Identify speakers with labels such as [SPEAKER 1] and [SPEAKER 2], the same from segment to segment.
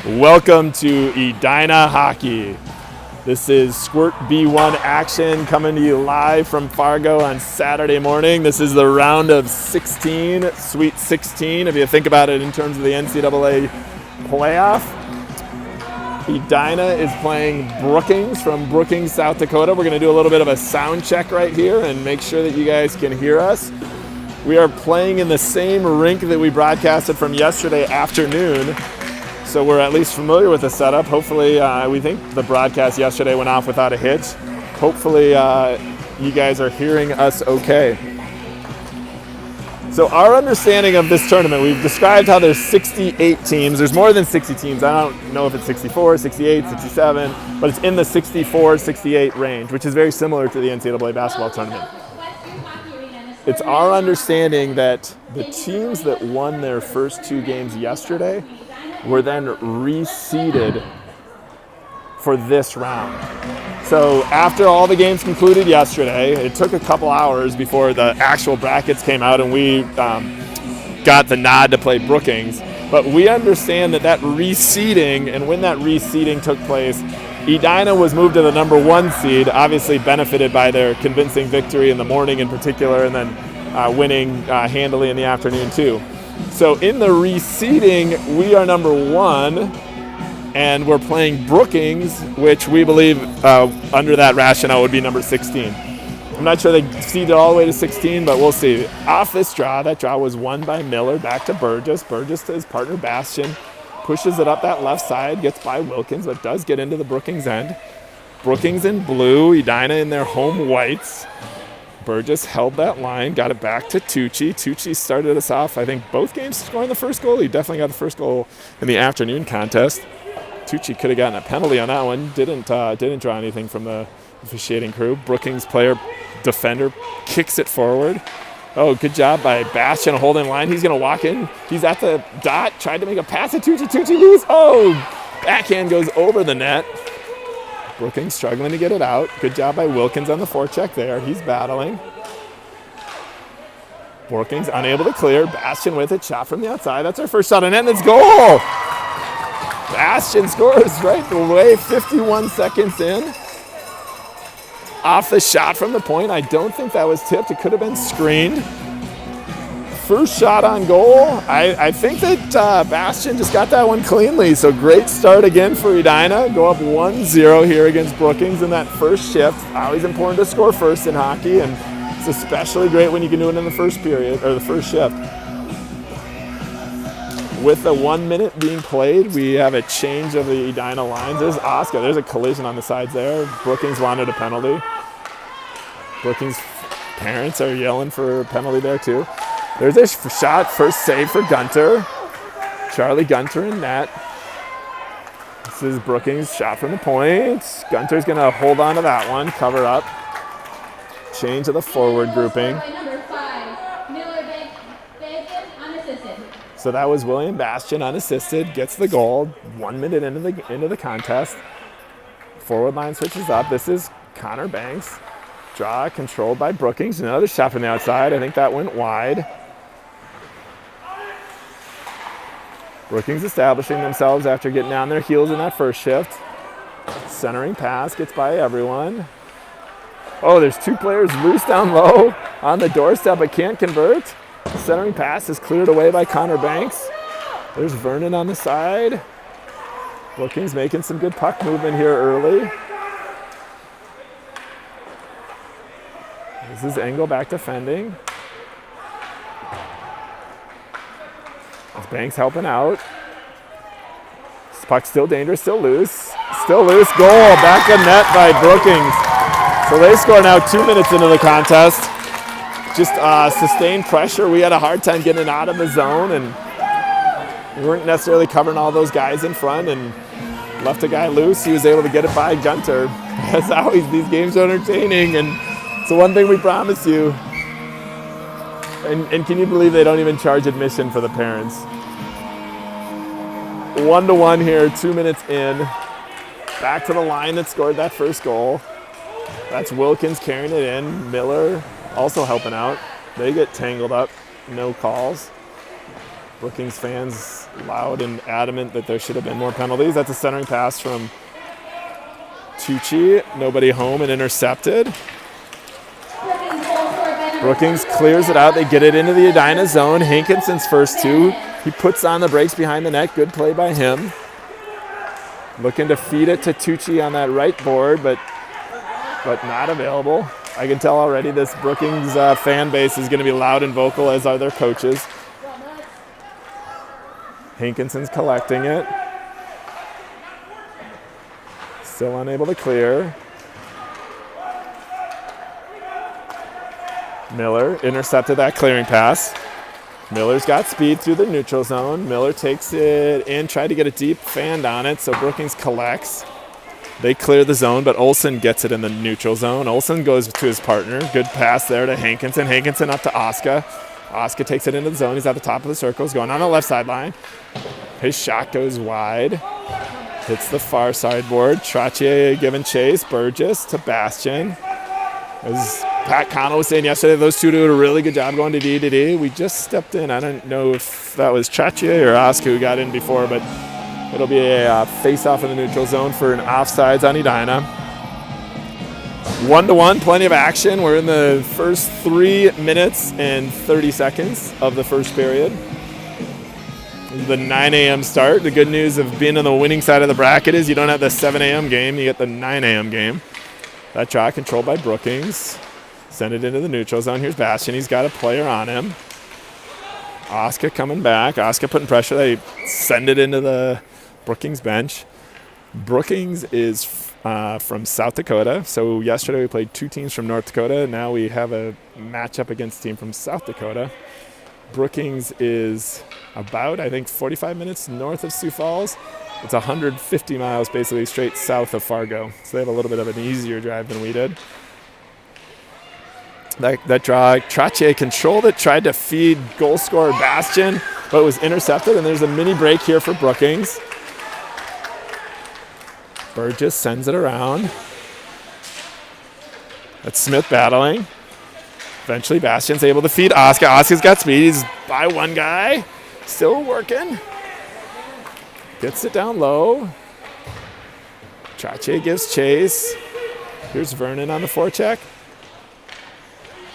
[SPEAKER 1] Welcome to Edina Hockey. This is SQB1 action coming to you live from Fargo on Saturday morning. This is the round of 16, Sweet 16, if you think about it in terms of the NCAA playoff. Edina is playing Brookings from Brookings, South Dakota. We're going to do a little bit of a sound check right here and make sure that you guys can hear us. We are playing in the same rink that we broadcasted from yesterday afternoon. So we're at least familiar with the setup. Hopefully, we think the broadcast yesterday went off without a hitch. Hopefully, you guys are hearing us okay. So our understanding of this tournament, we've described how there's 68 teams. There's more than 60 teams. I don't know if it's 64, 68, 67, but it's in the 64, 68 range, which is very similar to the NCAA basketball tournament. It's our understanding that the teams that won their first two games yesterday were then reseeded for this round. So after all the games concluded yesterday, it took a couple hours before the actual brackets came out and we got the nod to play Brookings. But we understand that reseeding, and when that reseeding took place, Edina was moved to the number 1 seed, obviously benefited by their convincing victory in the morning in particular, and then winning handily in the afternoon too. So in the reseeding, we are number 1, and we're playing Brookings, which we believe under that rationale would be number 16. I'm not sure they seeded all the way to 16, but we'll see. Off this draw, that draw was won by Miller, back to Burgess. Burgess to his partner Bastian, pushes it up that left side, gets by Wilkins, but does get into the Brookings end. Brookings in blue, Edina in their home whites. Burgess held that line, got it back to Tucci. Tucci started us off, I think, both games scoring the first goal. He definitely got the first goal in the afternoon contest. Tucci could have gotten a penalty on that one. Didn't draw anything from the officiating crew. Brookings player, defender, kicks it forward. Oh, good job by Bastian holding line. He's going to walk in. He's at the dot, tried to make a pass to Tucci. Tucci lose. Oh, backhand goes over the net. Brookings struggling to get it out. Good job by Wilkins on the forecheck there. He's battling. Brookings unable to clear. Bastian with it. Shot from the outside. That's our first shot on net. It's goal! Bastian scores right away. 51 seconds in. Off the shot from the point. I don't think that was tipped. It could have been screened. First shot on goal. I think that Bastian just got that one cleanly. So great start again for Edina. Go up 1-0 here against Brookings in that first shift. Always important to score first in hockey, and it's especially great when you can do it in the first period or the first shift. With the 1 minute being played, we have a change of the Edina lines. There's Oscar. There's a collision on the sides there. Brookings wanted a penalty. Brookings parents are yelling for a penalty there too. There's a shot, first save for Gunter. Charlie Gunter in net. This is Brookings' shot from the point. Gunter's going to hold on to that one, cover up. Change of the forward grouping. So that was William Bastian unassisted, gets the goal. 1 minute into the contest. Forward line switches up. This is Connor Banks. Draw controlled by Brookings. Another shot from the outside. I think that went wide. Brookings establishing themselves after getting on their heels in that first shift. Centering pass gets by everyone. Oh, there's 2 players loose down low on the doorstep but can't convert. Centering pass is cleared away by Connor Banks. There's Vernon on the side. Brookings making some good puck movement here early. This is Engel back defending. This Banks helping out. This puck's still dangerous, still loose. Still loose, goal, back of net by Brookings. So they score now 2 minutes into the contest. Just sustained pressure. We had a hard time getting it out of the zone, and we weren't necessarily covering all those guys in front, and left a guy loose. He was able to get it by Gunter. As always, these games are entertaining, and it's the one thing we promise you. And can you believe they don't even charge admission for the parents? 1-1 here, 2 minutes in. Back to the line that scored that first goal. That's Wilkins carrying it in. Miller also helping out. They get tangled up. No calls. Brookings fans loud and adamant that there should have been more penalties. That's a centering pass from Tucci. Nobody home and intercepted. Brookings clears it out. They get it into the Edina zone. Hankinson's first two. He puts on the brakes behind the net. Good play by him. Looking to feed it to Tucci on that right board, but not available. I can tell already this Brookings fan base is going to be loud and vocal, as are their coaches. Hankinson's collecting it. Still unable to clear. Miller intercepted that clearing pass. Miller's got speed through the neutral zone. Miller takes it in, tried to get a deep fanned on it, so Brookings collects. They clear the zone, but Olsen gets it in the neutral zone. Olsen goes to his partner. Good pass there to Hankinson. Hankinson up to Oscar. Oscar takes it into the zone. He's at the top of the circle. He's going on the left sideline. His shot goes wide. Hits the far sideboard. Trottier giving chase. Burgess to Bastian. As Pat Connell was saying yesterday, those two did a really good job going to D. We just stepped in. I don't know if that was Trottier or Oscar who got in before, but it'll be a face-off in the neutral zone for an offsides on Edina. 1-1, plenty of action. We're in the first 3 minutes and 30 seconds of the first period. The 9 a.m. start. The good news of being on the winning side of the bracket is you don't have the 7 a.m. game, you get the 9 a.m. game. That draw controlled by Brookings. Send it into the neutral zone. Here's Bastian. He's got a player on him. Oscar coming back. Oscar putting pressure. They send it into the Brookings bench. Brookings is from South Dakota. So yesterday we played 2 teams from North Dakota. Now we have a matchup against a team from South Dakota. Brookings is about, I think, 45 minutes north of Sioux Falls. It's 150 miles basically straight south of Fargo. So they have a little bit of an easier drive than we did. That draw, Trottier controlled it, tried to feed goal scorer Bastian, but it was intercepted, and there's a mini break here for Brookings. Burgess sends it around. That's Smith battling. Eventually Bastian's able to feed Oscar. Oscar's got speed. He's by one guy. Still working. Gets it down low. Trottier gives chase. Here's Vernon on the forecheck.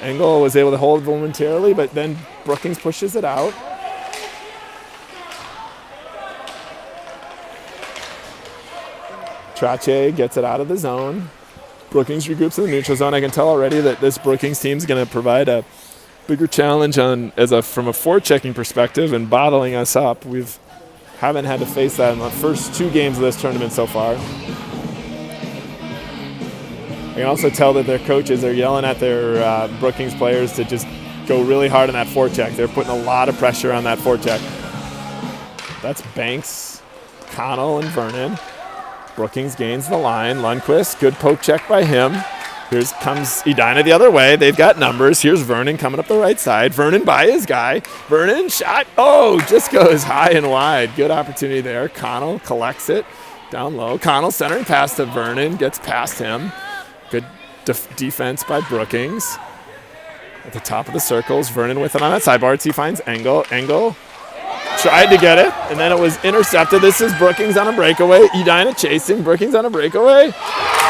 [SPEAKER 1] Engel was able to hold momentarily, but then Brookings pushes it out. Trottier gets it out of the zone. Brookings regroups in the neutral zone. I can tell already that this Brookings team is going to provide a bigger challenge from a forechecking perspective and bottling us up. Haven't had to face that in the first 2 games of this tournament so far. I can also tell that their coaches are yelling at their Brookings players to just go really hard on that forecheck. They're putting a lot of pressure on that forecheck. That's Banks, Connell, and Vernon. Brookings gains the line. Lundquist, good poke check by him. Here comes Edina the other way. They've got numbers. Here's Vernon coming up the right side. Vernon by his guy. Vernon shot. Oh, just goes high and wide. Good opportunity there. Connell collects it down low. Connell centering pass to Vernon. Gets past him. Good defense by Brookings. At the top of the circles, Vernon with it on that sideboard. He finds Engel. Engel tried to get it, and then it was intercepted. This is Brookings on a breakaway. Edina chasing. Brookings on a breakaway.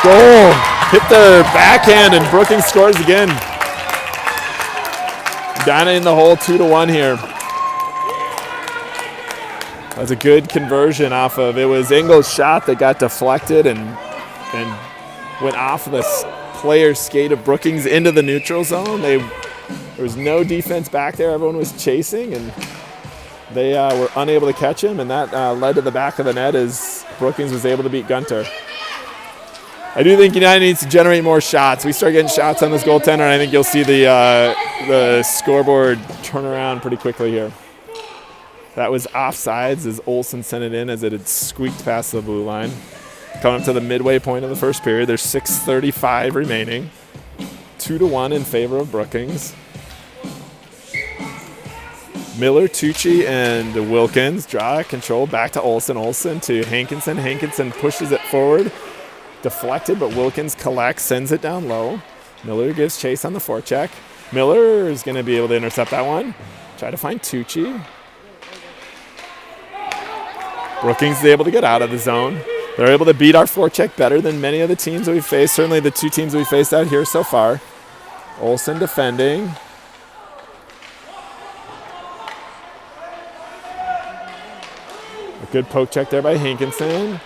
[SPEAKER 1] Goal. Hit the backhand, and Brookings scores again. Edina in the hole, 2-1 here. That's a good conversion off of, it was Engel's shot that got deflected and went off the player's skate of Brookings into the neutral zone. There was no defense back there. Everyone was chasing, and they were unable to catch him, and that led to the back of the net as Brookings was able to beat Gunter. I do think United needs to generate more shots. We start getting shots on this goaltender, and I think you'll see the scoreboard turn around pretty quickly here. That was offsides as Olsen sent it in as it had squeaked past the blue line. Coming up to the midway point of the first period. There's 6:35 remaining. 2-1 in favor of Brookings. Miller, Tucci, and Wilkins draw control back to Olsen. Olsen to Hankinson. Hankinson pushes it forward. Deflected, but Wilkins collects, sends it down low. Miller gives chase on the forecheck. Miller is going to be able to intercept that one. Try to find Tucci. Brookings is able to get out of the zone. They're able to beat our forecheck better than many of the teams that we've faced. Certainly the two teams we've faced out here so far. Olsen defending. A good poke check there by Hankinson.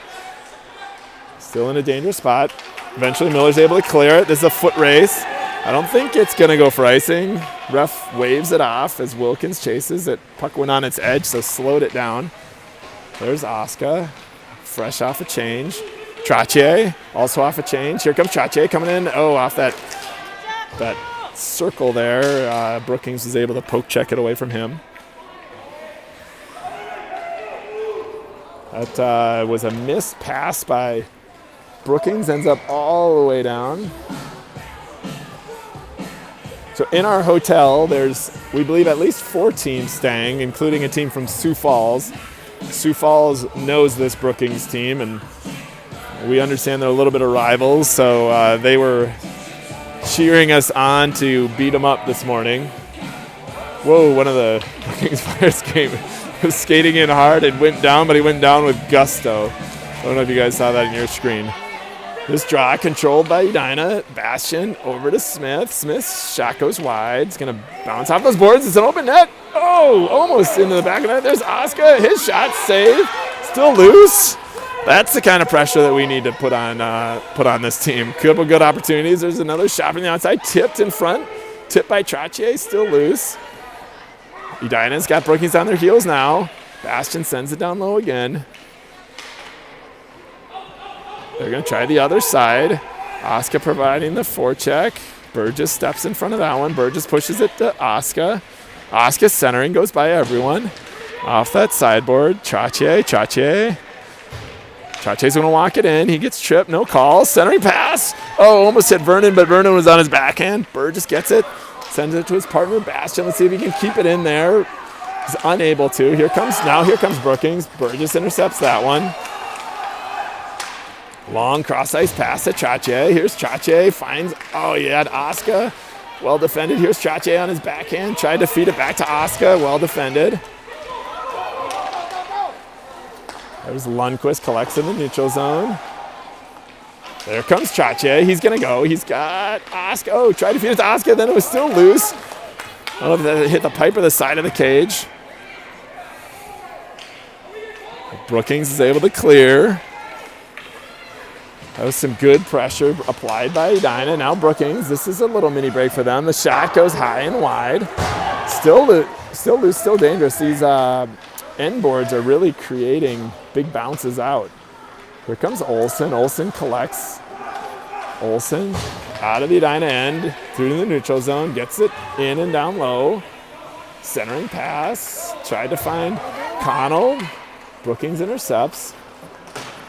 [SPEAKER 1] Still in a dangerous spot. Eventually Miller's able to clear it. This is a foot race. I don't think it's going to go for icing. Ref waves it off as Wilkins chases it. Puck went on its edge, so slowed it down. There's Oscar, fresh off a change. Trottier, also off a change. Here comes Trottier coming in. Oh, off that circle there. Brookings was able to poke check it away from him. That was a missed pass by Brookings. Ends up all the way down. So in our hotel, there's, we believe, at least 4 teams staying, including a team from Sioux Falls. Sioux Falls knows this Brookings team, and we understand they're a little bit of rivals, so they were cheering us on to beat them up this morning. Whoa, one of the Brookings players was skating in hard and went down, but he went down with gusto. I don't know if you guys saw that in your screen. This draw controlled by Edina. Bastian over to Smith. Smith's shot goes wide. It's going to bounce off those boards. It's an open net. Oh, almost into the back of the net. There's Oscar. His shot saved. Still loose. That's the kind of pressure that we need to put on this team. Couple good opportunities. There's another shot from the outside. Tipped in front. Tipped by Trottier. Still loose. Edina's got Brookings on their heels now. Bastian sends it down low again. They're going to try the other side. Oscar providing the forecheck. Burgess steps in front of that one. Burgess pushes it to Oscar. Oscar centering, goes by everyone. Off that sideboard. Trottier. Trottier's going to walk it in. He gets tripped. No call. Centering pass. Oh, almost hit Vernon, but Vernon was on his backhand. Burgess gets it. Sends it to his partner, Bastian. Let's see if he can keep it in there. He's unable to. Here comes Brookings. Burgess intercepts that one. Long cross-ice pass to Trottier. Here's Trottier. Finds, he had Oscar. Well defended. Here's Trottier on his backhand. Tried to feed it back to Oscar. Well defended. There's Lundqvist, collects in the neutral zone. There comes Trottier. He's going to go. He's got Oscar. Oh, tried to feed it to Oscar. Then it was still loose. I don't know if that hit the pipe or the side of the cage. Brookings is able to clear. That was some good pressure applied by Edina. Now Brookings, this is a little mini break for them. The shot goes high and wide. Still loose, still dangerous. These end boards are really creating big bounces out. Here comes Olsen. Olsen collects. Olsen out of the Edina end, through to the neutral zone, gets it in and down low. Centering pass. Tried to find Connell. Brookings intercepts.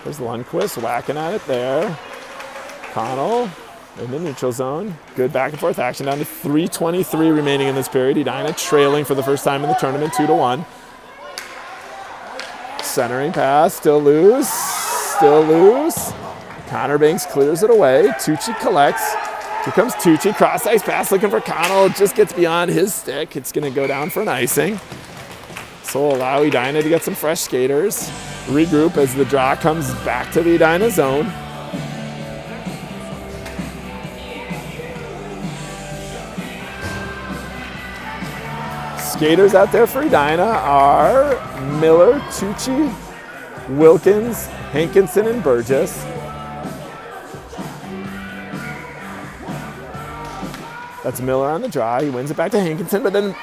[SPEAKER 1] There's Lundqvist whacking at it there. Connell in the neutral zone. Good back and forth action down to 3:23 remaining in this period. Edina trailing for the first time in the tournament 2-1. Centering pass, still loose. Connor Banks clears it away. Tucci collects. Here comes Tucci. Cross ice pass looking for Connell. It just gets beyond his stick. It's going to go down for an icing. So we'll allow Edina to get some fresh skaters. Regroup as the draw comes back to the Edina zone. Skaters out there for Edina are Miller, Tucci, Wilkins, Hankinson, and Burgess. That's Miller on the draw. He wins it back to Hankinson, but then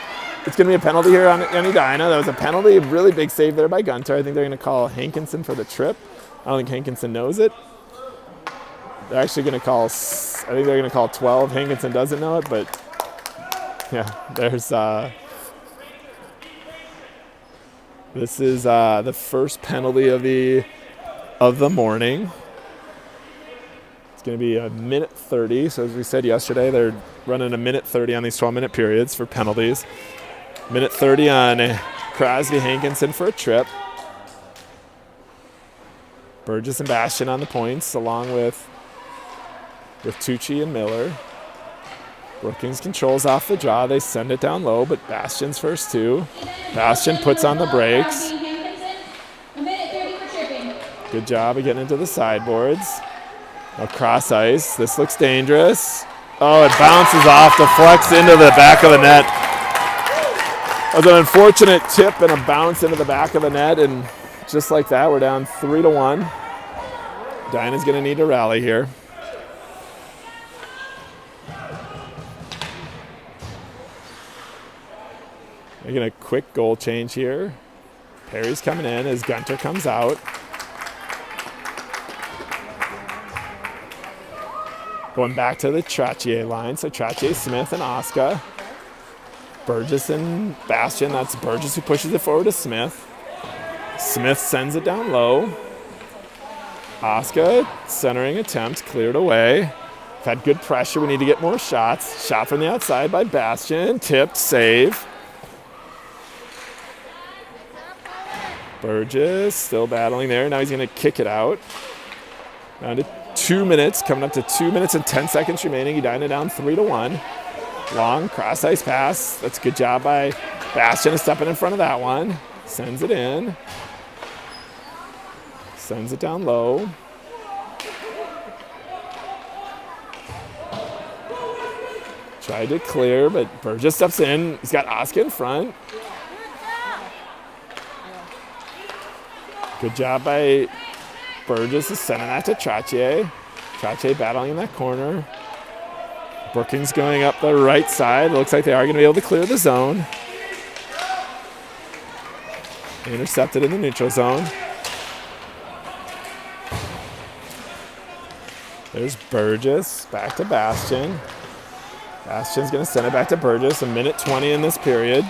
[SPEAKER 1] it's going to be a penalty here on Edina. That was a penalty, a really big save there by Gunter. I think they're going to call Hankinson for the trip. I don't think Hankinson knows it. They're actually going to call, I think they're going to call 12. Hankinson doesn't know it, but yeah, there's, this is the first penalty of the morning. It's going to be a minute 30. So as we said yesterday, they're running a minute 30 on these 12-minute periods for penalties. Minute 30 on Crosby Hankinson for a trip. Burgess and Bastian on the points, along with Tucci and Miller. Brookings controls off the draw. They send it down low, but Bastian's first two. Bastian puts on the brakes. Good job of getting into the sideboards. Now cross ice. This looks dangerous. Oh, it bounces off, deflects into the back of the net. That was an unfortunate tip and a bounce into the back of the net, and just like that, we're down 3-1. Dinah's going to need to rally here. Making a quick goal change here. Perry's coming in as Gunter comes out. Going back to the Trottier line. So Trottier, Smith, and Oscar. Burgess and Bastian. That's Burgess who pushes it forward to Smith. Smith sends it down low. Oscar, centering attempt, cleared away. We've had good pressure. We need to get more shots. Shot from the outside by Bastian. Tipped, save. Burgess still battling there. Now he's going to kick it out. Down to 2 minutes, coming up to 2 minutes and 10 seconds remaining. Edina down 3-1. Long cross ice pass. That's a good job by Bastian stepping in front of that one. Sends it in. Sends it down low. Tried to clear, but Burgess steps in. He's got Oscar in front. Good job by Burgess is sending that to Trottier. Trottier battling in that corner. Brookings going up the right side. Looks like they are going to be able to clear the zone. Intercepted in the neutral zone. There's Burgess. Back to Bastian. Bastian's going to send it back to Burgess. 1:20 in this period.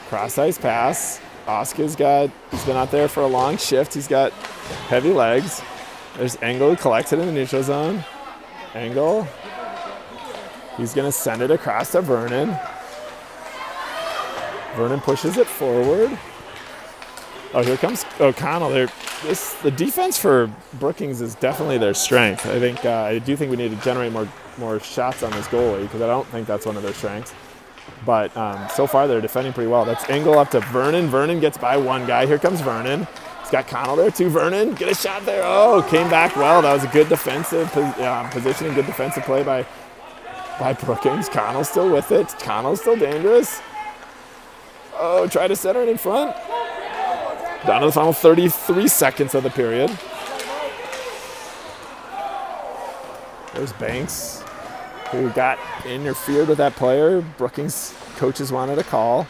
[SPEAKER 1] Cross ice pass. Oscar's he's been out there for a long shift. He's got heavy legs. There's Engel who collects it in the neutral zone. Engel. He's going to send it across to Vernon. Vernon pushes it forward. Oh, here comes O'Connell. The defense for Brookings is definitely their strength. I do think we need to generate more shots on this goalie because I don't think that's one of their strengths. But so far, they're defending pretty well. That's Engel up to Vernon. Vernon gets by one guy. Here comes Vernon. He's got Connell there too. Vernon, get a shot there. Oh, came back well. That was a good defensive positioning, good defensive play by Brookings. Connell's still with it. Connell's still dangerous. Oh, try to center it in front. Down to the final 33 seconds of the period. There's Banks, who got interfered with that player. Brookings coaches wanted a call.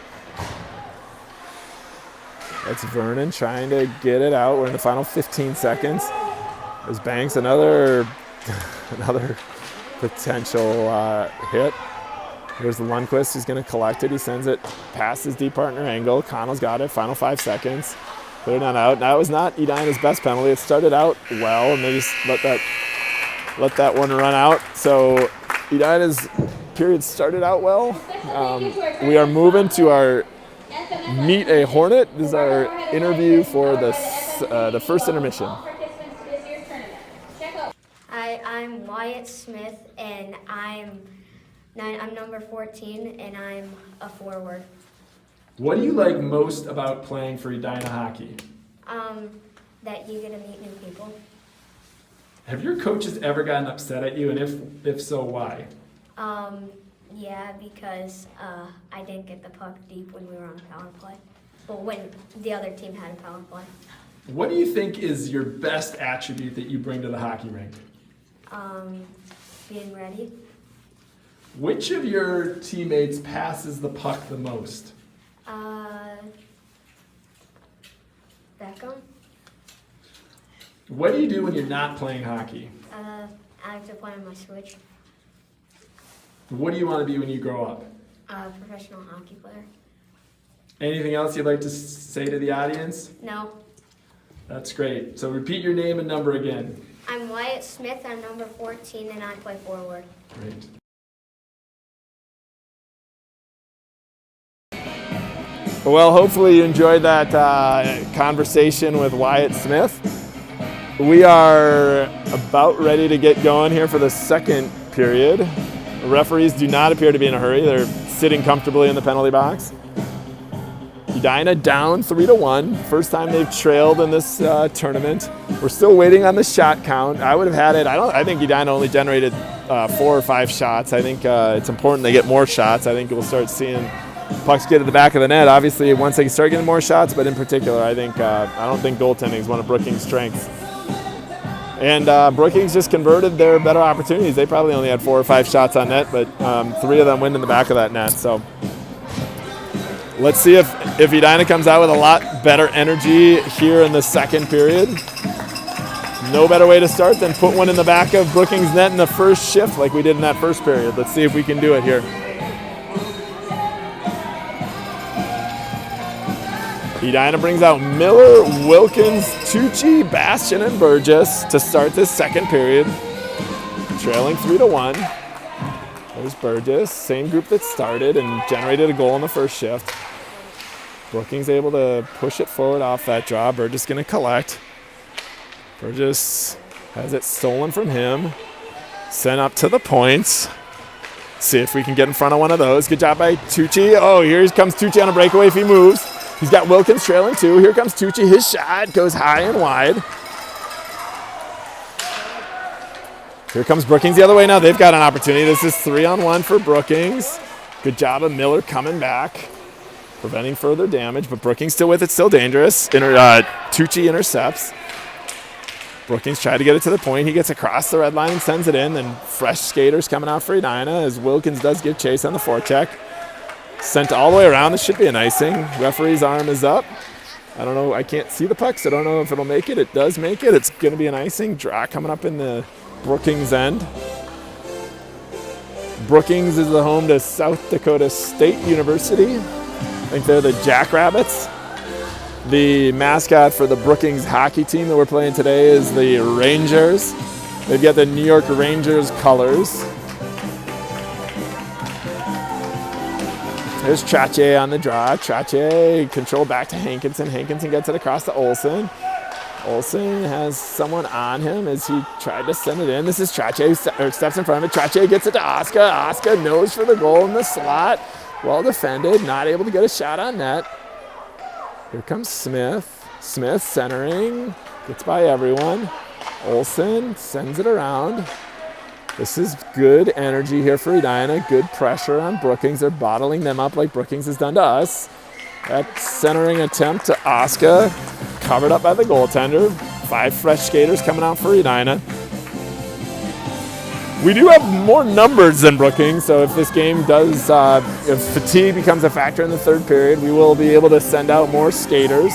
[SPEAKER 1] That's Vernon trying to get it out. We're in the final 15 seconds. There's Banks, another potential hit. Here's Lundqvist, who's going to collect it. He sends it past his D partner, Engel. Connell's got it. Final 5 seconds. Clear not out. Now, it was not Edina's best penalty. It started out well, and they just let that one run out. So Edina's period started out well. We are moving to our Meet a Hornet. This is our interview for the first intermission.
[SPEAKER 2] I'm Wyatt Smith, and I'm number 14, and I'm a forward.
[SPEAKER 1] What do you like most about playing for Edina hockey?
[SPEAKER 2] That you get to meet new people.
[SPEAKER 1] Have your coaches ever gotten upset at you, and if so, why?
[SPEAKER 2] Yeah, because I didn't get the puck deep when we were on power play. Well, when the other team had a power play.
[SPEAKER 1] What do you think is your best attribute that you bring to the hockey rink?
[SPEAKER 2] Being ready.
[SPEAKER 1] Which of your teammates passes the puck the most?
[SPEAKER 2] Beckham.
[SPEAKER 1] What do you do when you're not playing hockey?
[SPEAKER 2] I like to play on my Switch.
[SPEAKER 1] What do you want to be when you grow up?
[SPEAKER 2] Professional hockey player.
[SPEAKER 1] Anything else you'd like to say to the audience?
[SPEAKER 2] No.
[SPEAKER 1] That's great. So repeat your name and number again.
[SPEAKER 2] I'm Wyatt Smith. I'm number 14, and I play forward.
[SPEAKER 1] Great. Well, hopefully you enjoyed that conversation with Wyatt Smith. We are about ready to get going here for the second period. The referees do not appear to be in a hurry. They're sitting comfortably in the penalty box. Edina down 3-1. First time they've trailed in this tournament. We're still waiting on the shot count. I would have had it. I think Edina only generated 4 or 5 shots. I think it's important they get more shots. I think we'll start seeing pucks get to the back of the net. Obviously, once they start getting more shots, but in particular, I don't think goaltending is one of Brookings' strengths. And Brookings just converted their better opportunities. They probably only had 4 or 5 shots on net, but 3 of them went in the back of that net. So let's see if Edina comes out with a lot better energy here in the second period. No better way to start than put one in the back of Brookings' net in the first shift like we did in that first period. Let's see if we can do it here. Edina brings out Miller, Wilkins, Tucci, Bastian, and Burgess to start this second period. Trailing 3-1. There's Burgess, same group that started and generated a goal in the first shift. Brookings able to push it forward off that draw. Burgess going to collect. Burgess has it stolen from him. Sent up to the points. See if we can get in front of one of those. Good job by Tucci. Oh, here comes Tucci on a breakaway if he moves. He's got Wilkins trailing 2. Here comes Tucci. His shot goes high and wide. Here comes Brookings the other way now. They've got an opportunity. This is 3-on-1 for Brookings. Good job of Miller coming back, preventing further damage, but Brookings still with it, still dangerous. Tucci intercepts. Brookings tried to get it to the point. He gets across the red line and sends it in. Then fresh skaters coming out for Edina as Wilkins does give chase on the forecheck. Sent all the way around. This should be an icing. Referee's arm is up. I don't know. I can't see the puck, so I don't know if it'll make it. It does make it. It's going to be an icing. Draw coming up in the Brookings end. Brookings is the home to South Dakota State University. I think they're the Jackrabbits. The mascot for the Brookings hockey team that we're playing today is the Rangers. They've got the New York Rangers colors. There's Trache on the draw. Trache controlled back to Hankinson. Hankinson gets it across to Olsen. Olsen has someone on him as he tried to send it in. This is Trache who steps in front of it. Trache gets it to Oscar. Oscar knows for the goal in the slot. Well defended, not able to get a shot on net. Here comes Smith. Smith centering, gets by everyone. Olsen sends it around. This is good energy here for Edina. Good pressure on Brookings. They're bottling them up like Brookings has done to us. That centering attempt to Oscar, covered up by the goaltender. 5 fresh skaters coming out for Edina. We do have more numbers than Brookings, so if this game does, if fatigue becomes a factor in the third period, we will be able to send out more skaters.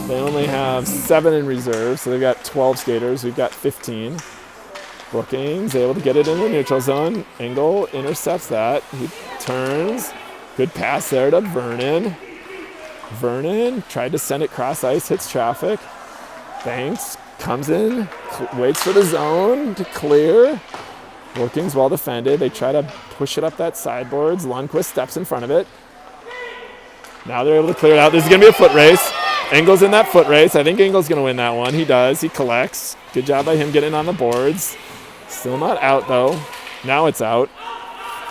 [SPEAKER 1] They only have 7 in reserve, so they've got 12 skaters. We've got 15. Brookings able to get it in the neutral zone. Engel intercepts that. He turns. Good pass there to Vernon. Vernon tried to send it cross ice, hits traffic. Banks comes in, waits for the zone to clear. Brookings well defended. They try to push it up that sideboards. Lundqvist steps in front of it. Now they're able to clear it out. This is going to be a foot race. Engel's in that foot race. I think Engel's going to win that one. He does. He collects. Good job by him getting on the boards. Still not out, though. Now it's out.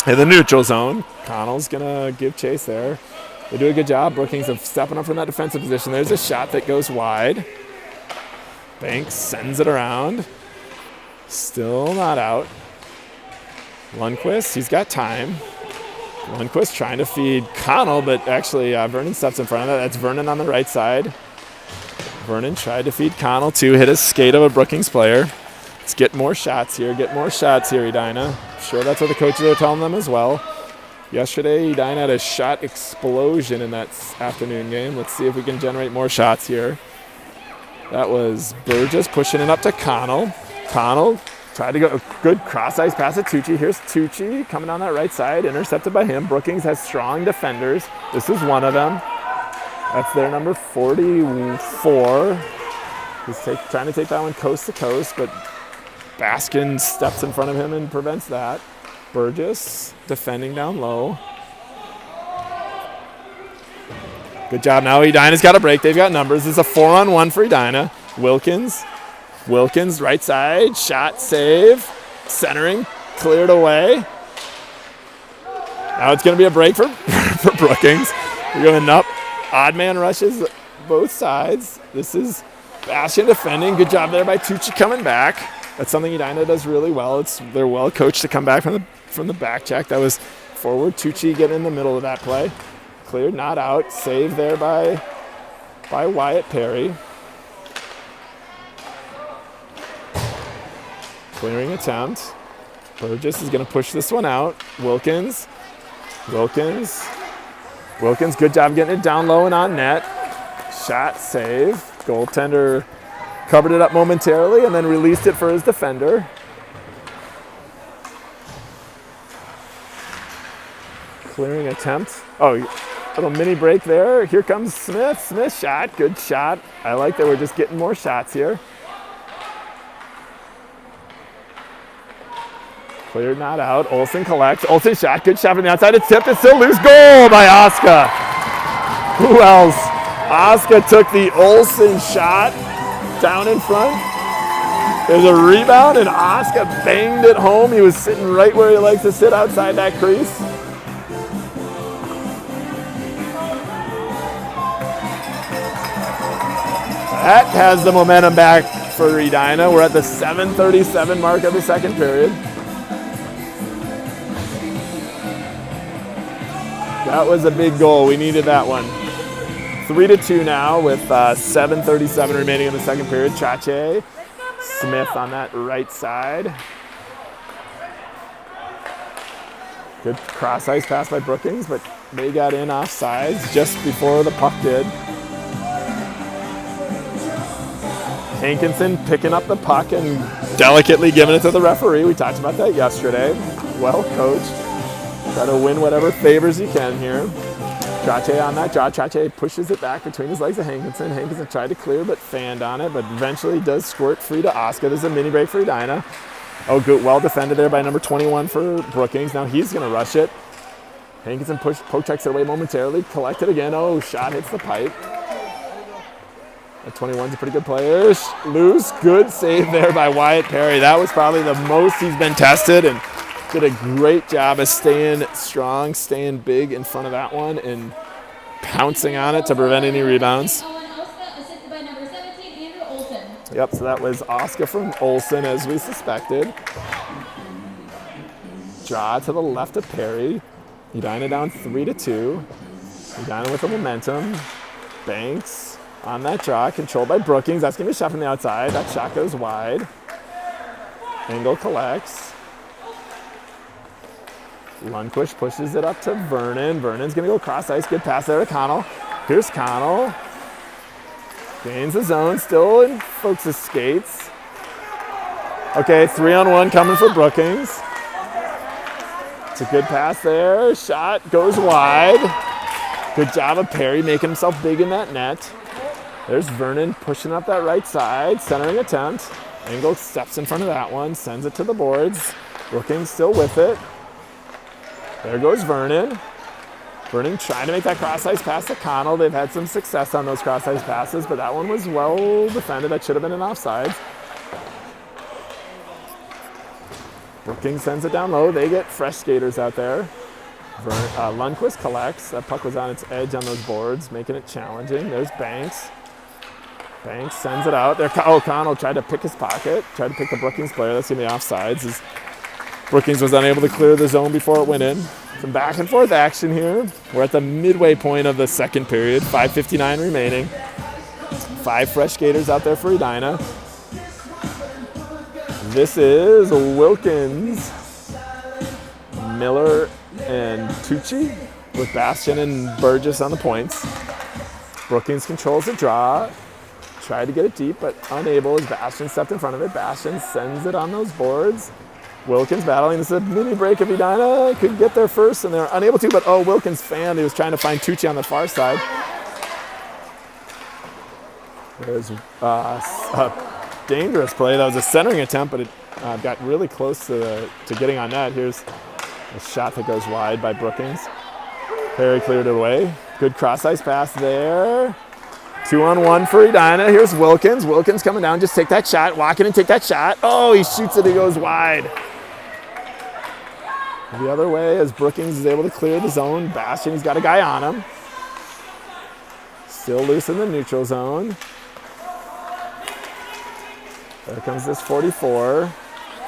[SPEAKER 1] In the neutral zone. Connell's going to give chase there. They do a good job. Brookings of stepping up from that defensive position. There's a shot that goes wide. Banks sends it around. Still not out. Lundqvist, he's got time. Lundqvist trying to feed Connell, but actually Vernon steps in front of that. That's Vernon on the right side. Vernon tried to feed Connell too, hit a skate of a Brookings player. Let's get more shots here, Edina. I'm sure that's what the coaches are telling them as well. Yesterday, Edina had a shot explosion in that afternoon game. Let's see if we can generate more shots here. That was Burgess pushing it up to Connell. Connell tried to go, good cross-ice pass to Tucci. Here's Tucci coming down that right side, intercepted by him. Brookings has strong defenders. This is one of them. That's their number 44. He's trying to take that one coast to coast, but Baskin steps in front of him and prevents that. Burgess defending down low. Good job. Now Edina's got a break. They've got numbers. This is a 4-on-1 for Edina. Wilkins, right side, shot, save, centering, cleared away. Now it's going to be a break for Brookings. We're going up Odd man rushes both sides. This is Bastion defending. Good job there by Tucci coming back. That's something Edina does really well. They're well coached to come back from the back check. That was forward. Tucci getting in the middle of that play. Cleared, not out. Save there by Wyatt Perry. Clearing attempt. Burgess is going to push this one out. Wilkins, good job getting it down low and on net. Shot, save. Goaltender covered it up momentarily and then released it for his defender. Clearing attempt. Oh, little mini break there. Here comes Smith. Smith shot, good shot. I like that we're just getting more shots here. Cleared, not out. Olsen collects. Olsen shot. Good shot from the outside. It's tipped. It's still loose. Goal by Oska. Who else? Oska took the Olsen shot down in front. There's a rebound, and Oska banged it home. He was sitting right where he likes to sit outside that crease. That has the momentum back for Edina. We're at the 7:37 mark of the second period. That was a big goal. We needed that one. 3-2 now with 7:37 remaining in the second period. Chache, Smith on that right side. Good cross-ice pass by Brookings, but they got in offsides just before the puck did. Hankinson picking up the puck and delicately giving it to the referee. We talked about that yesterday. Well coached. Try to win whatever favors you can here. Chache on that draw. Chache pushes it back between his legs of Hankinson. Hankinson tried to clear but fanned on it, but eventually does squirt free to Oska. This is a mini break for Edina. Oh, good, well defended there by number 21 for Brookings. Now he's going to rush it. Hankinson poke checks it away momentarily. Collected again. Oh, shot hits the pipe. That 21's a pretty good player. Loose, good save there by Wyatt Perry. That was probably the most he's been tested, and did a great job of staying strong, staying big in front of that one, and pouncing on it to prevent any rebounds. Yep, so that was Oska from Olsen, as we suspected. Draw to the left of Perry. Edina down 3-2. Edina with the momentum. Banks on that draw, controlled by Brookings. That's going to be a shot from the outside. That shot goes wide. Engel collects. Lundqvist pushes it up to Vernon. Vernon's going to go cross ice. Good pass there to Connell. Here's Connell. Gains the zone. Still in folks' skates. Okay, 3-on-1 coming for Brookings. It's a good pass there. Shot goes wide. Good job of Perry making himself big in that net. There's Vernon pushing up that right side. Centering attempt. Engel steps in front of that one. Sends it to the boards. Brookings still with it. There goes Vernon. Vernon trying to make that cross-ice pass to Connell. They've had some success on those cross-ice passes, but that one was well defended. That should have been an offside. Brookings sends it down low. They get fresh skaters out there. Lundqvist collects. That puck was on its edge on those boards, making it challenging. There's Banks. Banks sends it out. Connell tried to pick his pocket. Tried to pick the Brookings player. That's going to be offsides. Brookings was unable to clear the zone before it went in. Some back and forth action here. We're at the midway point of the second period. 5:59 remaining. 5 fresh skaters out there for Edina. This is Wilkins, Miller, and Tucci with Bastion and Burgess on the points. Brookings controls the draw. Tried to get it deep, but unable as Bastion stepped in front of it. Bastion sends it on those boards. Wilkins battling. This is a mini break of Edina. Could get there first, and they're unable to, but Wilkins fanned. He was trying to find Tucci on the far side. There's a dangerous play. That was a centering attempt, but it got really close to getting on net. Here's a shot that goes wide by Brookings. Perry cleared it away. Good cross-ice pass there. 2-on-1 for Edina. Here's Wilkins. Wilkins coming down. Just take that shot. Walk in and take that shot. Oh, he shoots it. It goes wide. The other way as Brookings is able to clear the zone. Bastion, he's got a guy on him. Still loose in the neutral zone. There comes this 44.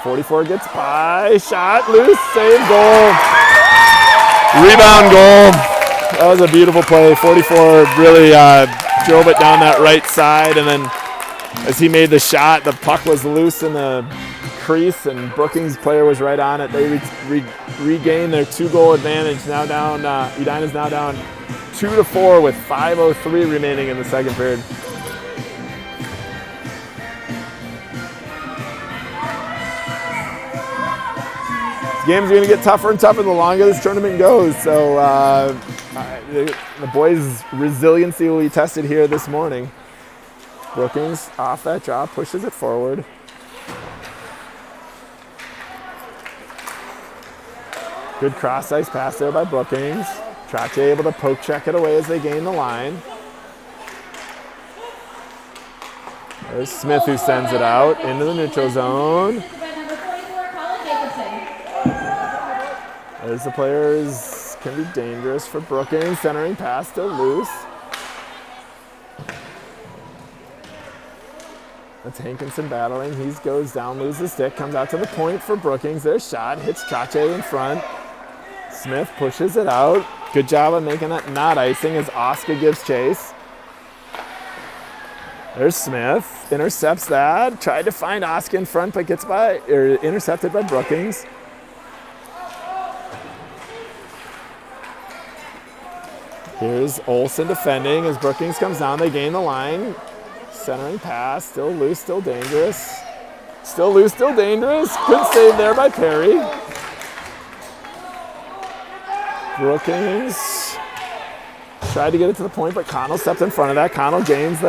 [SPEAKER 1] 44 gets by, shot, loose, save, goal. Rebound, goal. That was a beautiful play. 44 really drove it down that right side, and then as he made the shot, the puck was loose in the crease, and Brookings player was right on it. They regained their 2-goal advantage. Now down, Edina's now down 2-4 with 5:03 remaining in the second period. Games are going to get tougher and tougher the longer this tournament goes. So the boys' resiliency will be tested here this morning. Brookings off that draw, pushes it forward. Good cross-ice pass there by Brookings. Trache able to poke check it away as they gain the line. There's Smith who sends it out into the neutral zone. There's the players, can be dangerous for Brookings. Centering pass, still loose. That's Hankinson battling. He goes down, loses the stick, comes out to the point for Brookings. Their shot, hits Trache in front. Smith pushes it out. Good job of making that not icing as Oscar gives chase. There's Smith, intercepts that. Tried to find Oscar in front, but gets by, or intercepted by Brookings. Here's Olsen defending as Brookings comes down. They gain the line. Centering pass, still loose, still dangerous. Still loose, still dangerous. Good save there by Perry. Brookings tried to get it to the point, but Connell stepped in front of that. Connell gains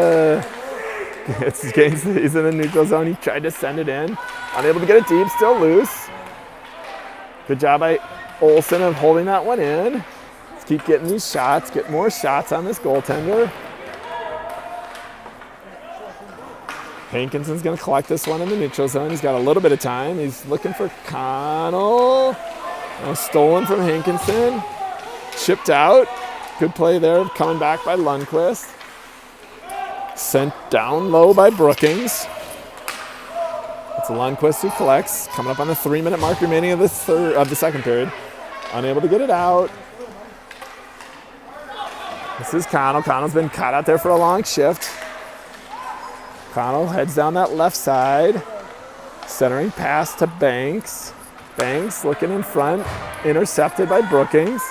[SPEAKER 1] he's in the neutral zone. He tried to send it in. Unable to get it deep, still loose. Good job by Olsen of holding that one in. Let's keep getting these shots, get more shots on this goaltender. Hankinson's going to collect this one in the neutral zone. He's got a little bit of time. He's looking for Connell. Stolen from Hankinson. Chipped out. Good play there, coming back by Lundqvist. Sent down low by Brookings. It's Lundqvist who collects. Coming up on the 3-minute mark remaining of the second period. Unable to get it out. This is Connell. Connell's been caught out there for a long shift. Connell heads down that left side. Centering pass to Banks. Banks looking in front. Intercepted by Brookings.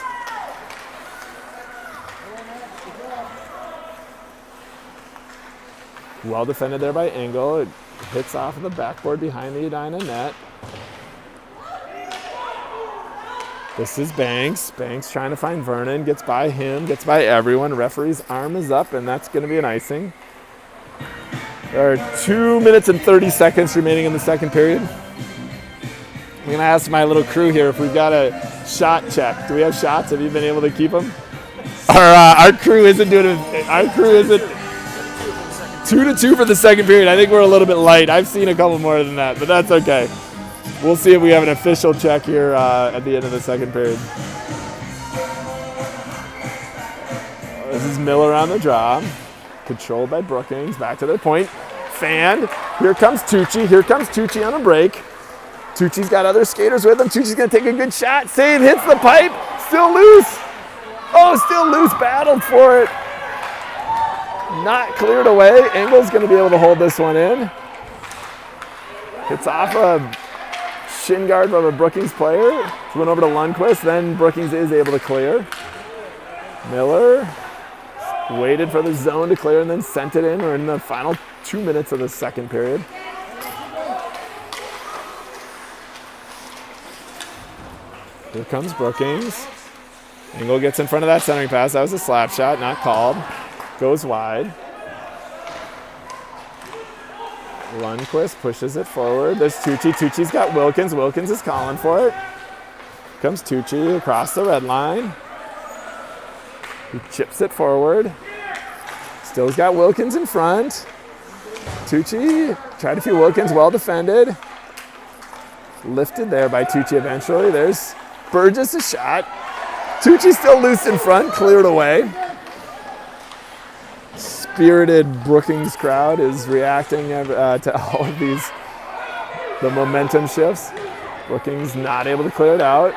[SPEAKER 1] Well defended there by Engel. It hits off of the backboard behind the Edina net. This is Banks. Banks trying to find Vernon. Gets by him. Gets by everyone. Referee's arm is up, and that's going to be an icing. There are 2 minutes and 30 seconds remaining in the second period. I'm going to ask my little crew here if we've got a shot check. Do we have shots? Have you been able to keep them? Our crew isn't doing it. Our crew isn't. 2-2 for the second period. I think we're a little bit light. I've seen a couple more than that, but that's okay. We'll see if we have an official check here at the end of the second period. This is Miller on the draw. Controlled by Brookings. Back to their point. Fanned. Here comes Tucci. Here comes Tucci on a break. Tucci's got other skaters with him. Tucci's going to take a good shot. Save. Hits the pipe. Still loose. Oh, still loose. Battled for it. Not cleared away. Engel's going to be able to hold this one in. Hits off a shin guard from a Brookings player. Went over to Lundqvist. Then Brookings is able to clear. Miller waited for the zone to clear and then sent it in. We're in the final 2 minutes of the second period. Here comes Brookings. Engel gets in front of that centering pass. That was a slap shot, not called. Goes wide. Lundqvist pushes it forward. There's Tucci. Tucci's got Wilkins. Wilkins is calling for it. Comes Tucci across the red line. He chips it forward. Still's got Wilkins in front. Tucci tried a few Wilkins, well defended. Lifted there by Tucci eventually. There's Burgess, a shot. Tucci's still loose in front, cleared away. spirited Brookings crowd is reacting to all of these, the momentum shifts. Brookings not able to clear it out.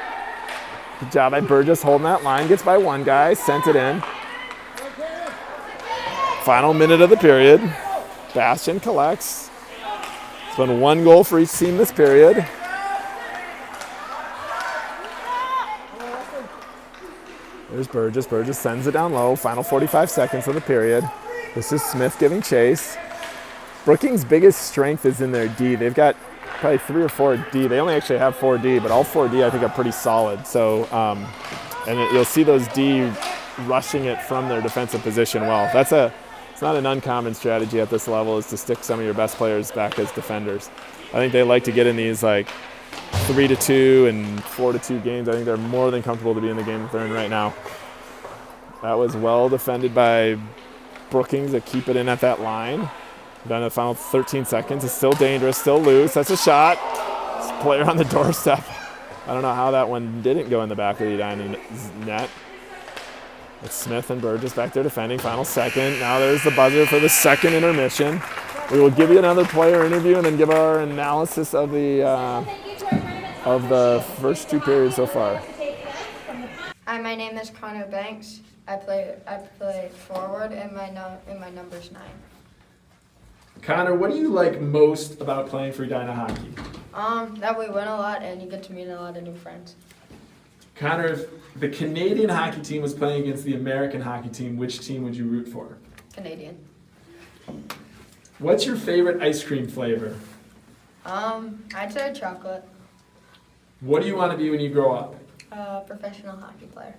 [SPEAKER 1] Good job by Burgess holding that line. Gets by one guy, sent it in. Final minute of the period. Bastion collects. It's been 1 goal for each team this period. There's Burgess. Burgess sends it down low. Final 45 seconds of the period. This is Smith giving chase. Brookings' biggest strength is in their D. They've got probably 3 or 4 D. They only actually have 4 D, but all 4 D I think are pretty solid. So, you'll see those D rushing it from their defensive position well. It's not an uncommon strategy at this level, is to stick some of your best players back as defenders. I think they like to get in these like 3-2 and 4-2 games. I think they're more than comfortable to be in the game that they're in right now. That was well defended by Brookings to keep it in at that line. Down to the final 13 seconds. It's still dangerous, still loose. That's a shot. It's a player on the doorstep. I don't know how that one didn't go in the back of the Edina net. It's Smith and Burgess back there defending. Final second. Now there's the buzzer for the second intermission. We will give you another player interview and then give our analysis of the first 2 periods so far.
[SPEAKER 3] Hi, my name is Connor Banks. I play forward, and my number's 9.
[SPEAKER 1] Connor, what do you like most about playing for Edina hockey?
[SPEAKER 3] That we win a lot, and you get to meet a lot of new friends.
[SPEAKER 1] Connor, if the Canadian hockey team was playing against the American hockey team, which team would you root for?
[SPEAKER 3] Canadian.
[SPEAKER 1] What's your favorite ice cream flavor?
[SPEAKER 3] I'd say chocolate.
[SPEAKER 1] What do you want to be when you grow up?
[SPEAKER 3] Professional hockey player.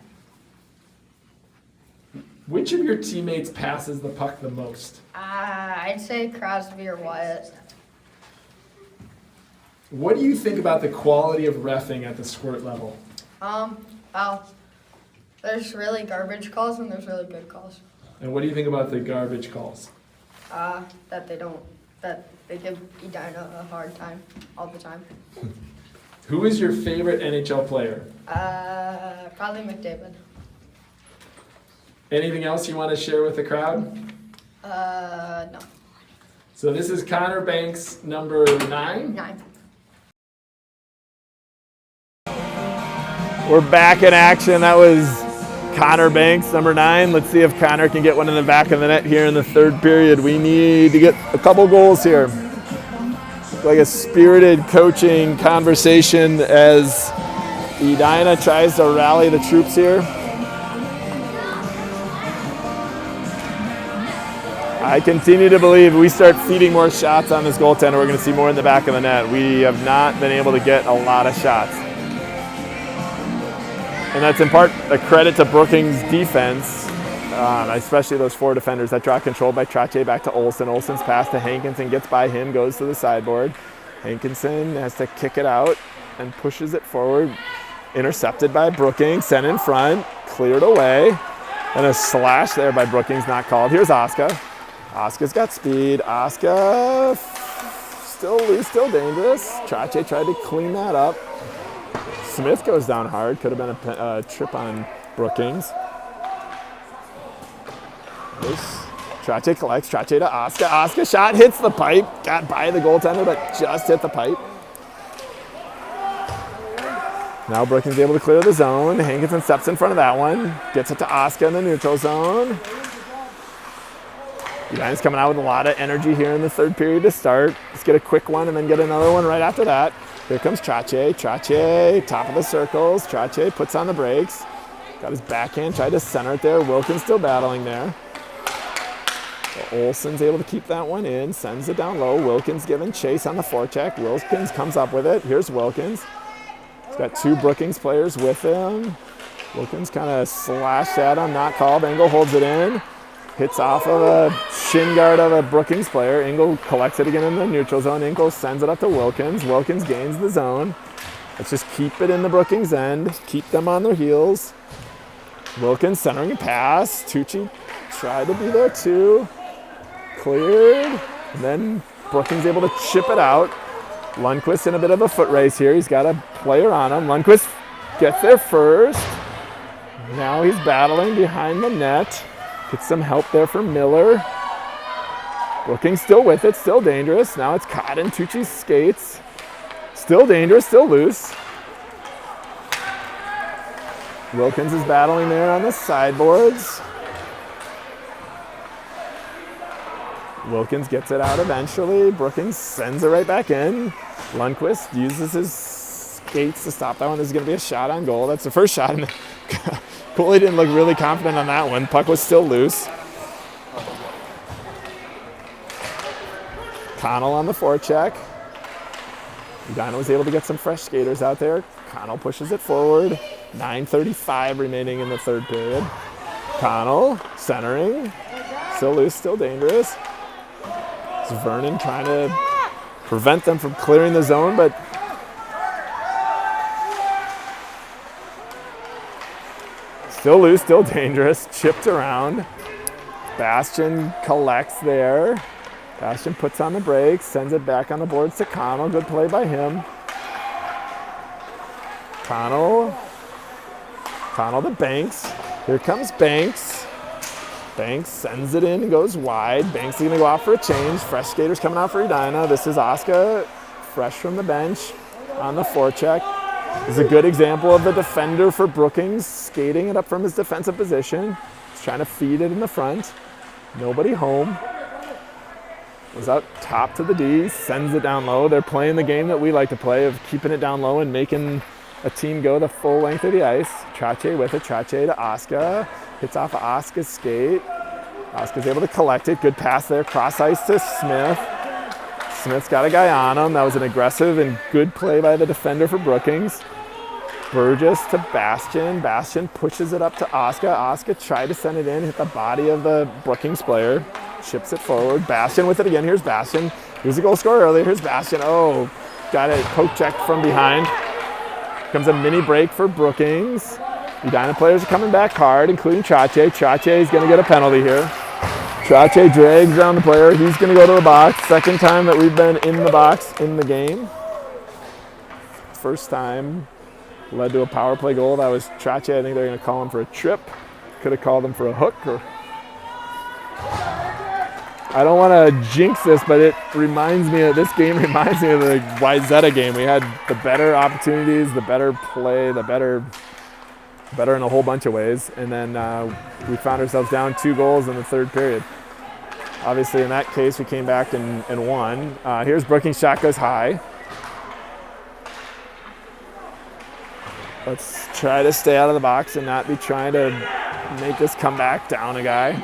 [SPEAKER 1] Which of your teammates passes the puck the most?
[SPEAKER 3] I'd say Crosby or Wyatt.
[SPEAKER 1] What do you think about the quality of reffing at the squirt level?
[SPEAKER 3] Well, there's really garbage calls and there's really good calls.
[SPEAKER 1] And what do you think about the garbage calls?
[SPEAKER 3] That they give Edina a hard time all the time.
[SPEAKER 1] Who is your favorite NHL player?
[SPEAKER 3] Probably McDavid.
[SPEAKER 1] Anything else you want to share with the crowd?
[SPEAKER 3] No.
[SPEAKER 1] So this is Connor Banks, number 9.
[SPEAKER 3] 9.
[SPEAKER 1] We're back in action. That was Connor Banks, number 9. Let's see if Connor can get one in the back of the net here in the 3rd period. We need to get a couple goals here. Like a spirited coaching conversation as Edina tries to rally the troops here. I continue to believe if we start feeding more shots on this goaltender, we're going to see more in the back of the net. We have not been able to get a lot of shots. And that's in part a credit to Brookings' defense, especially those 4 defenders. That draw controlled by Trache back to Olsen. Olsen's pass to Hankinson, gets by him, goes to the sideboard. Hankinson has to kick it out and pushes it forward. Intercepted by Brookings, sent in front, cleared away. And a slash there by Brookings, not called. Here's Oska. Oska's got speed. Oska still loose, still dangerous. Trache tried to clean that up. Smith goes down hard. Could have been a trip on Brookings. Trache collects. Trache to Oska. Oska shot hits the pipe. Got by the goaltender, but just hit the pipe. Now Brookings able to clear the zone. Hankinson steps in front of that one. Gets it to Oska in the neutral zone. Edina's coming out with a lot of energy here in the 3rd period to start. Let's get a quick one and then get another one right after that. Here comes Trache. Trache, top of the circles. Trache puts on the brakes. Got his backhand, tried to center it there. Wilkins still battling there. So Olsen's able to keep that one in, sends it down low. Wilkins giving chase on the forecheck. Wilkins comes up with it. Here's Wilkins. He's got 2 Brookings players with him. Wilkins kind of slashed at him, not called. Engel holds it in. Hits off of a shin guard of a Brookings player. Engel collects it again in the neutral zone. Engel sends it up to Wilkins. Wilkins gains the zone. Let's just keep it in the Brookings end. Keep them on their heels. Wilkins centering a pass. Tucci tried to be there too. Cleared. And then Brookings able to chip it out. Lundqvist in a bit of a foot race here. He's got a player on him. Lundqvist gets there first. Now he's battling behind the net. Gets some help there from Miller. Brookings still with it, still dangerous. Now it's caught in Tucci's skates. Still dangerous, still loose. Wilkins is battling there on the sideboards. Wilkins gets it out eventually. Brookings sends it right back in. Lundqvist uses his skates to stop that one. This is going to be a shot on goal. That's the first shot. And goalie didn't look really confident on that one. Puck was still loose. Connell on the forecheck. Edina was able to get some fresh skaters out there. Connell pushes it forward. 9:35 remaining in the third period. Connell centering. Still loose, still dangerous. It's Vernon trying to prevent them from clearing the zone, but still loose, still dangerous. Chipped around. Bastian collects there. Bastian puts on the brakes, sends it back on the boards to Connell. Good play by him. Connell to Banks. Here comes Banks. Banks sends it in and goes wide. Banks is going to go out for a change. Fresh skaters coming out for Edina. This is Oscar, fresh from the bench on the forecheck. This is a good example of the defender for Brookings skating it up from his defensive position. He's trying to feed it in the front. Nobody home. Was out top to the D, sends it down low. They're playing the game that we like to play of keeping it down low and making a team go the full length of the ice. Trache with it, Trache to Oscar. Hits off of Oscar's skate. Oscar's able to collect it. Good pass there, cross ice to Smith. Smith's got a guy on him. That was an aggressive and good play by the defender for Brookings. Burgess to Bastian. Bastian pushes it up to Oscar. Oscar tried to send it in, hit the body of the Brookings player. Chips it forward. Bastian with it again. Here's Bastian. He was a goal scorer earlier. Here's Bastian. Oh, got it poke checked from behind. Comes a mini break for Brookings. Edina players are coming back hard, including Trache. Trache is going to get a penalty here. Trache drags down the player. He's going to go to the box. Second time that we've been in the box in the game. First time led to a power play goal. That was Trache. I think they're going to call him for a trip. Could have called him for a hook. Or I don't want to jinx this, but it reminds me of this game. Reminds me of the Wyzetta game. We had the better opportunities, the better play, the better in a whole bunch of ways, and then we found ourselves down 2 goals in the third period. Obviously, in that case, we came back and won. Here's Brookings, shot goes high. Let's try to stay out of the box and not be trying to make this come back down a guy.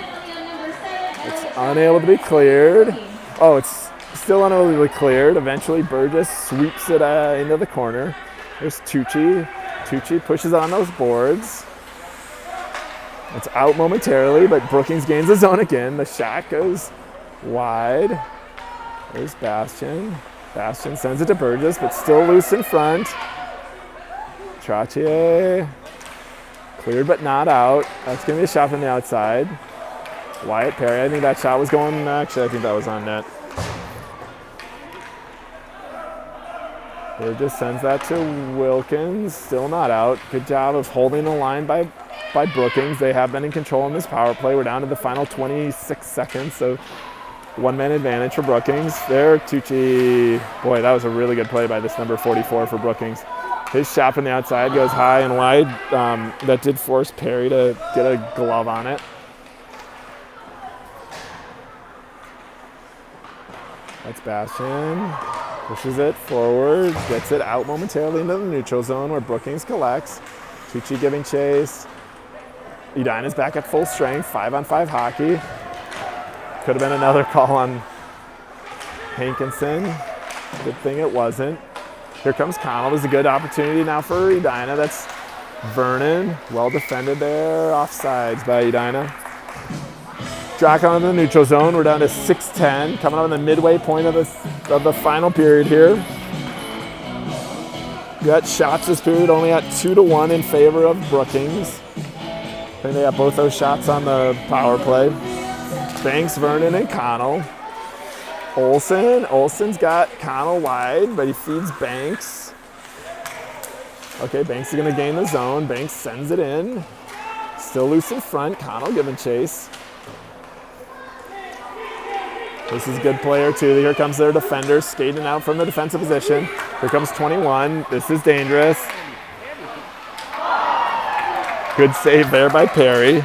[SPEAKER 1] It's unable to be cleared. Oh, it's still unable to be cleared. Eventually, Burgess sweeps it into the corner. There's Tucci. Tucci pushes on those boards. It's out momentarily, but Brookings gains the zone again. The shot goes wide. There's Bastian. Bastian sends it to Burgess, but still loose in front. Trache. Cleared but not out. That's going to be a shot from the outside. Wyatt Perry. I think that shot was going, actually, I think that was on net. Burgess sends that to Wilkins. Still not out. Good job of holding the line by Brookings. They have been in control in this power play. We're down to the final 26 seconds, so one-man advantage for Brookings. There, Tucci. Boy, that was a really good play by this number 44 for Brookings. His shot from the outside goes high and wide. That did force Perry to get a glove on it. That's Bastian. Pushes it forward, gets it out momentarily into the neutral zone where Brookings collects. Tucci giving chase. Edina's back at full strength, 5-on-5 hockey. Could have been another call on Hankinson. Good thing it wasn't. Here comes Connell. There's a good opportunity now for Edina. That's Vernon. Well defended there. Offsides by Edina. Drac on in the neutral zone. We're down to 6:10. Coming up in the midway point of the final period here. We got shots this period only at 2-1 in favor of Brookings. I think they got both those shots on the power play. Banks, Vernon, and Connell. Olsen's got Connell wide, but he feeds Banks. Okay, Banks is going to gain the zone. Banks sends it in. Still loose in front. Connell giving chase. This is a good player too. Here comes their defender skating out from the defensive position. Here comes 21. This is dangerous. Good save there by Perry.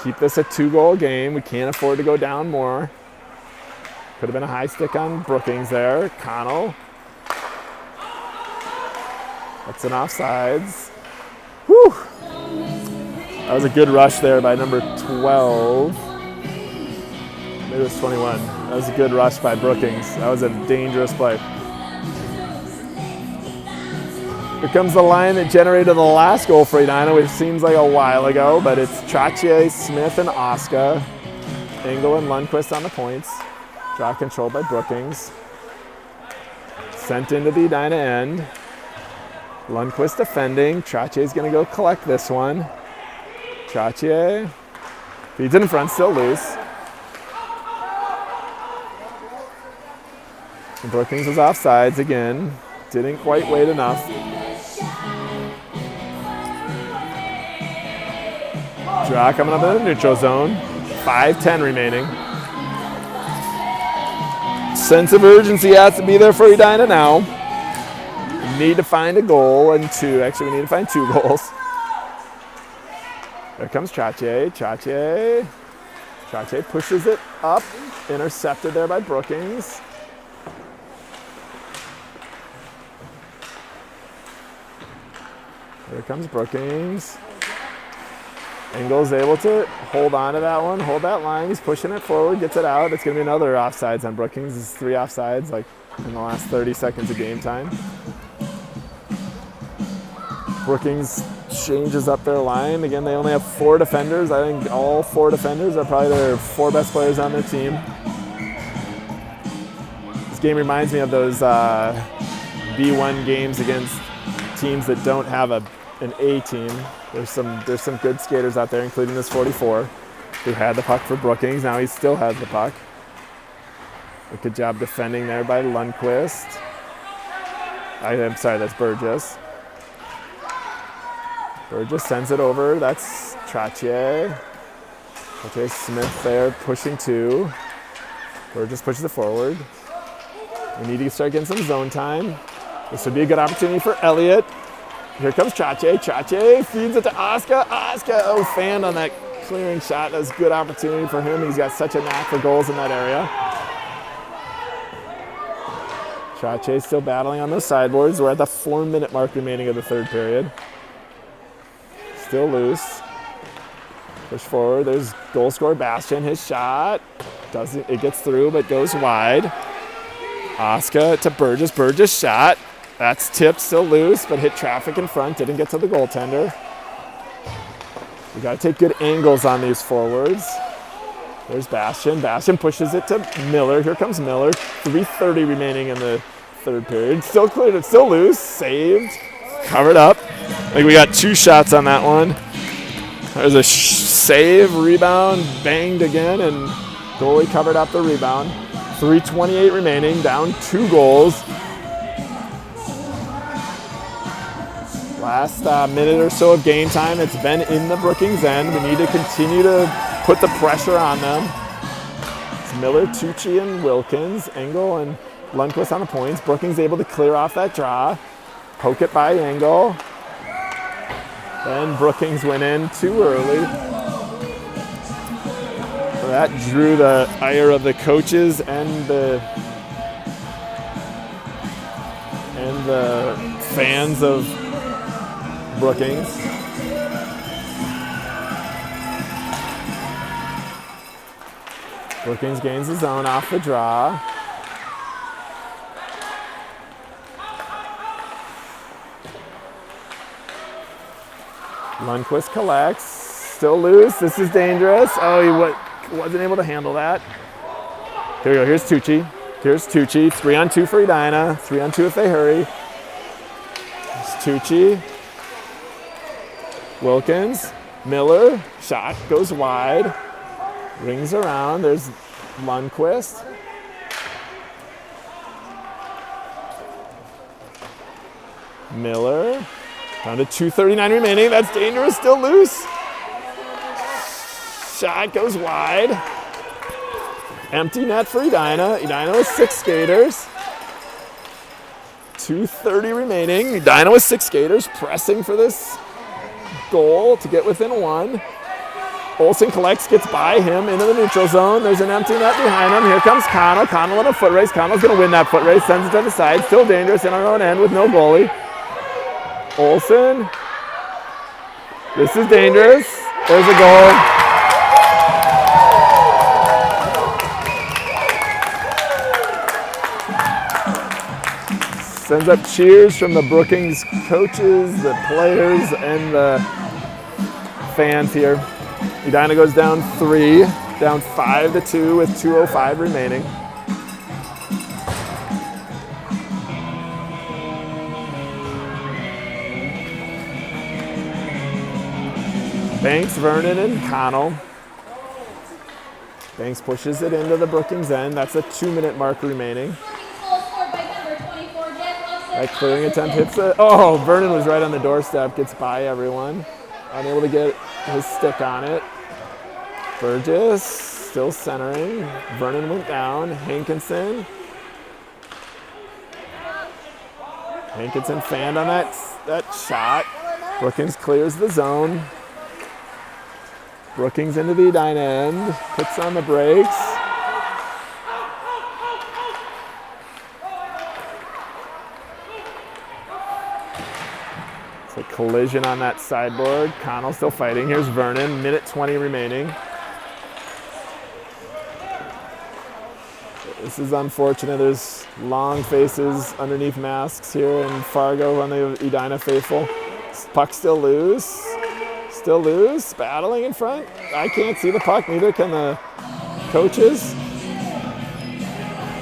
[SPEAKER 1] Keep this a 2-goal game. We can't afford to go down more. Could have been a high stick on Brookings there. Connell. That's an offsides. Whew. That was a good rush there by number 12. Maybe it was 21. That was a good rush by Brookings. That was a dangerous play. Here comes the line that generated the last goal for Edina, which seems like a while ago, but it's Trottier, Smith, and Oscar. Engel and Lundqvist on the points. Draw controlled by Brookings. Sent into the Edina end. Lundqvist defending. Trottier's going to go collect this one. Trottier feeds it in front, still loose. And Brookings was offsides again. Didn't quite wait enough. Draw coming up in the neutral zone. 5:10 remaining. Sense of urgency has to be there for Edina now. We need to find a goal and two. Actually, we need to find 2 goals. There comes Trottier. Trottier pushes it up. Intercepted there by Brookings. Here comes Brookings. Engel's able to hold on to that one, hold that line. He's pushing it forward, gets it out. It's going to be another offsides on Brookings. This is 3 offsides, like in the last 30 seconds of game time. Brookings changes up their line. Again, they only have 4 defenders. I think all 4 defenders are probably their 4 best players on their team. This game reminds me of those B1 games against teams that don't have an A team. There's some good skaters out there, including this 44, who had the puck for Brookings. Now he still has the puck. A good job defending there by Lundqvist. I'm sorry, that's Burgess. Burgess sends it over. That's Trottier. Okay, Smith there pushing 2. Burgess pushes it forward. We need to start getting some zone time. This would be a good opportunity for Elliott. Here comes Trottier. Trottier feeds it to Oscar. Oscar, oh, fanned on that clearing shot. That was a good opportunity for him. He's got such a knack for goals in that area. Trottier still battling on those sideboards. We're at the 4-minute mark remaining of the 3rd period. Still loose. Push forward. There's goal scorer Bastian. His shot it gets through, but goes wide. Oscar to Burgess. Burgess shot. That's tipped, still loose, but hit traffic in front. Didn't get to the goaltender. We got to take good angles on these forwards. There's Bastian. Bastian pushes it to Miller. Here comes Miller. 3:30 remaining in the 3rd period. Still cleared. It's still loose. Saved. Covered up. I think we got 2 shots on that one. There's a save, rebound, banged again, and goalie covered up the rebound. 3:28 remaining, down 2 goals. Last minute or so of game time, it's been in the Brookings end. We need to continue to put the pressure on them. It's Miller, Tucci, and Wilkins. Engel and Lundqvist on the points. Brookings able to clear off that draw. Poke it by Engel. Then Brookings went in too early. That drew the ire of the coaches and the fans of Brookings. Brookings gains the zone off the draw. Lundqvist collects. Still loose. This is dangerous. Oh, he wasn't able to handle that. Here we go. Here's Tucci. 3-on-2 for Edina. 3-on-2 if they hurry. It's Tucci. Wilkins. Miller. Shot goes wide. Rings around. There's Lundqvist. Miller. Down to 2:39 remaining. That's dangerous. Still loose. Shot goes wide. Empty net for Edina. Edina with 6 skaters. 2:30 remaining. Edina with 6 skaters pressing for this goal to get within 1. Olsen collects, gets by him into the neutral zone. There's an empty net behind him. Here comes Connell. Connell in a foot race. Connell's going to win that foot race. Sends it to the side. Still dangerous in our own end with no goalie. Olsen. This is dangerous. There's a goal. Sends up cheers from the Brookings coaches, the players, and the fans here. Edina goes down 3, down 5-2 with 2:05 remaining. Banks, Vernon, and Connell. Banks pushes it into the Brookings end. That's a 2-minute mark remaining. That clearing attempt hits it. Oh, Vernon was right on the doorstep, gets by everyone. Unable to get his stick on it. Burgess still centering. Vernon went down. Hankinson. Hankinson fanned on that shot. Brookings clears the zone. Brookings into the Edina end. Puts on the brakes. It's a collision on that sideboard. Connell still fighting. Here's Vernon. Minute 20 remaining. This is unfortunate. There's long faces underneath masks here in Fargo on the Edina faithful. Puck still loose. Still loose. Battling in front. I can't see the puck. Neither can the coaches.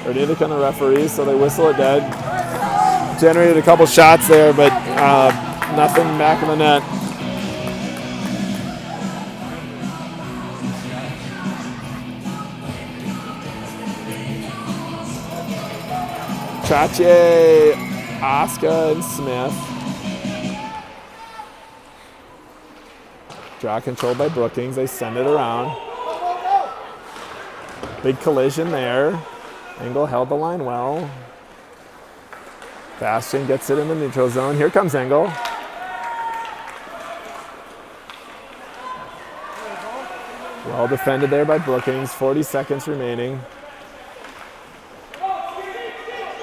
[SPEAKER 1] Or neither can the referees, so they whistle it dead. Generated a couple shots there, but nothing back in the net. Chache, Oscar, and Smith. Draw controlled by Brookings. They send it around. Big collision there. Engel held the line well. Bastian gets it in the neutral zone. Here comes Engel. Well defended there by Brookings. 40 seconds remaining.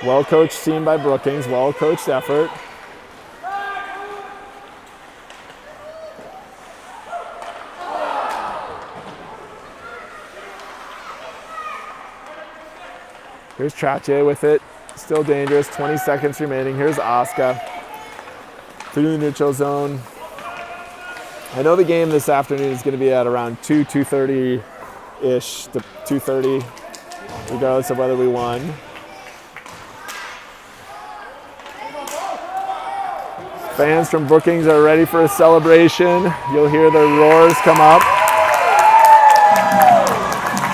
[SPEAKER 1] Well-coached team by Brookings. Well-coached effort. Here's Trache with it. Still dangerous. 20 seconds remaining. Here's Oscar. Through the neutral zone. I know the game this afternoon is going to be at around 2:30-ish to 2:30, regardless of whether we won. Fans from Brookings are ready for a celebration. You'll hear the roars come up.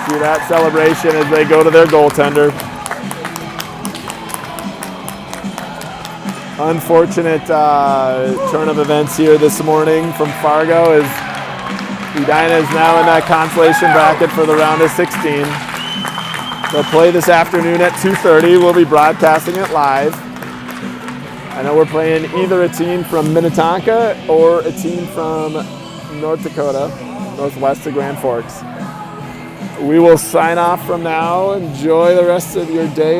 [SPEAKER 1] See that celebration as they go to their goaltender. Unfortunate turn of events here this morning from Fargo as Edina is now in that consolation bracket for the round of 16. They'll play this afternoon at 2:30. We'll be broadcasting it live. I know we're playing either a team from Minnetonka or a team from North Dakota, northwest of Grand Forks. We will sign off from now. Enjoy the rest of your day.